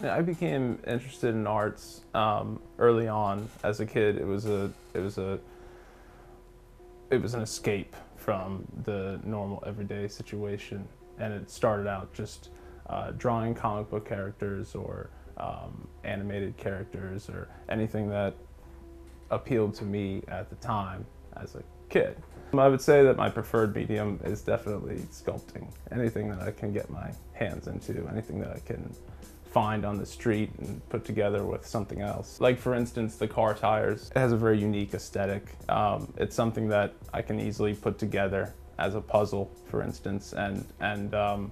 I became interested in arts early on. As a kid, it was an escape from the normal everyday situation, and it started out just drawing comic book characters or animated characters or anything that appealed to me at the time as a kid. I would say that my preferred medium is definitely sculpting. Anything that I can get my hands into, anything that I can find on the street and put together with something else. Like for instance, the car tires. It has a very unique aesthetic. It's something that I can easily put together as a puzzle, for instance, and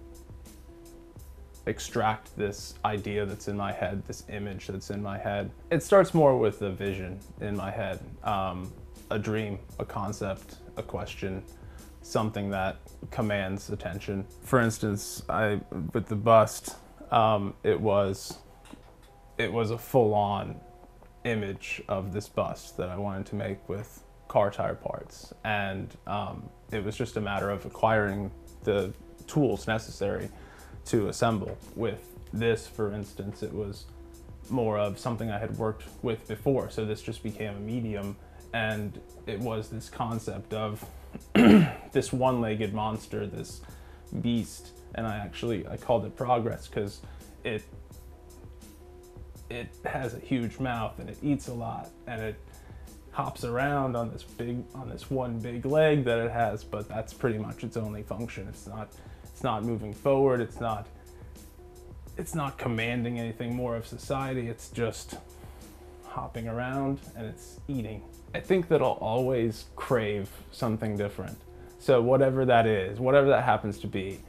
extract this idea that's in my head, this image that's in my head. It starts more with a vision in my head, a dream, a concept, a question, something that commands attention. For instance, with the bust, it was a full-on image of this bust that I wanted to make with car tire parts, and it was just a matter of acquiring the tools necessary to assemble. With this, for instance, it was more of something I had worked with before, so this just became a medium, and it was this concept of this one-legged monster, this beast, and I called it Progress because it has a huge mouth and it eats a lot and it hops around on this one big leg that it has, but that's pretty much its only function. It's not moving forward, it's not commanding anything more of society, it's just hopping around and it's eating. I think that I'll always crave something different. So whatever that is, whatever that happens to be,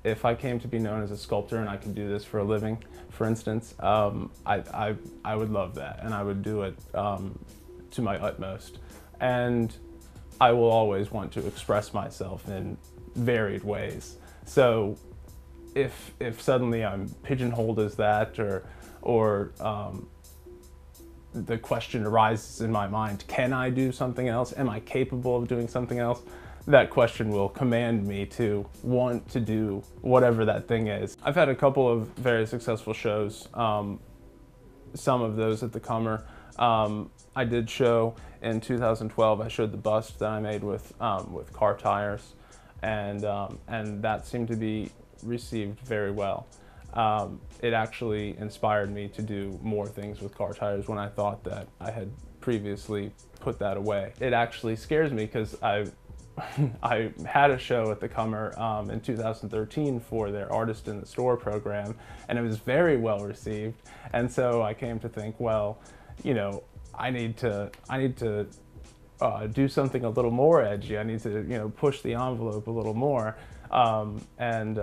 if I came to be known as a sculptor and I could do this for a living, for instance, I would love that, and I would do it to my utmost. And I will always want to express myself in varied ways. So if suddenly I'm pigeonholed as that, or the question arises in my mind, can I do something else? Am I capable of doing something else? That question will command me to want to do whatever that thing is. I've had a couple of very successful shows, some of those at the Comer. I did show in 2012, I showed the bust that I made with car tires, and that seemed to be received very well. It actually inspired me to do more things with car tires when I thought that I had previously put that away. It actually scares me because I had a show at the Comer in 2013 for their Artist in the Store program, and it was very well received. And so I came to think, well, you know, I need to do something a little more edgy. I need to, you know, push the envelope a little more, and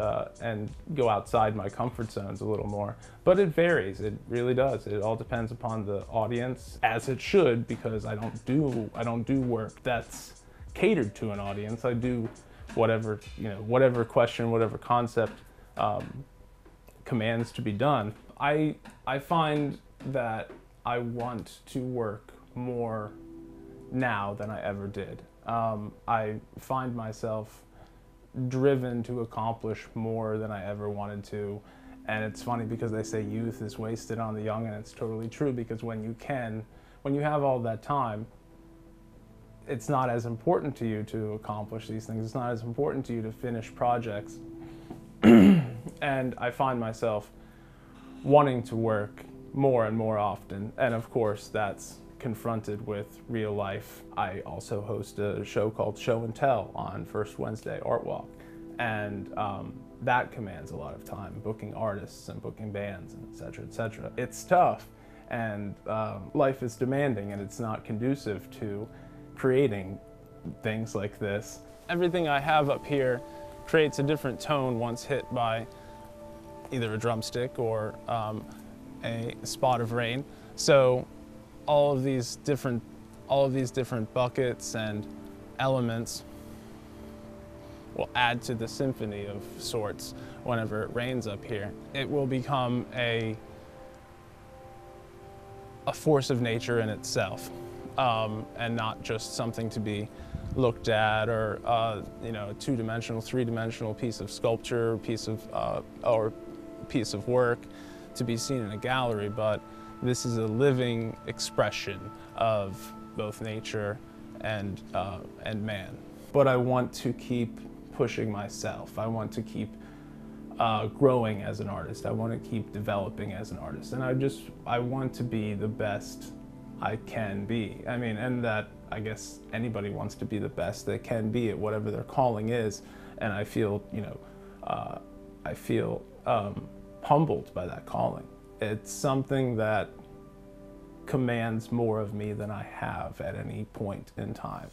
go outside my comfort zones a little more. But it varies. It really does. It all depends upon the audience, as it should, because I don't do work that's catered to an audience. I do whatever, you know, whatever question, whatever concept commands to be done. I find that I want to work more now than I ever did. I find myself driven to accomplish more than I ever wanted to. And it's funny because they say youth is wasted on the young, and it's totally true, because when you have all that time, it's not as important to you to accomplish these things. It's not as important to you to finish projects. And I find myself wanting to work more and more often. And of course, that's confronted with real life. I also host a show called Show and Tell on First Wednesday Art Walk. And that commands a lot of time, booking artists and booking bands, and et cetera, et cetera. It's tough, and life is demanding, and it's not conducive to creating things like this. Everything I have up here creates a different tone once hit by either a drumstick or a spot of rain. So all of these different buckets and elements will add to the symphony of sorts whenever it rains up here. It will become a force of nature in itself, and not just something to be looked at, or you know, a two-dimensional, three-dimensional piece of sculpture, or piece of work. to be seen in a gallery, but this is a living expression of both nature and man. But I want to keep pushing myself. I want to keep growing as an artist. I want to keep developing as an artist. And I want to be the best I can be. I mean, and that I guess anybody wants to be the best they can be at whatever their calling is. And I feel, humbled by that calling. It's something that commands more of me than I have at any point in time.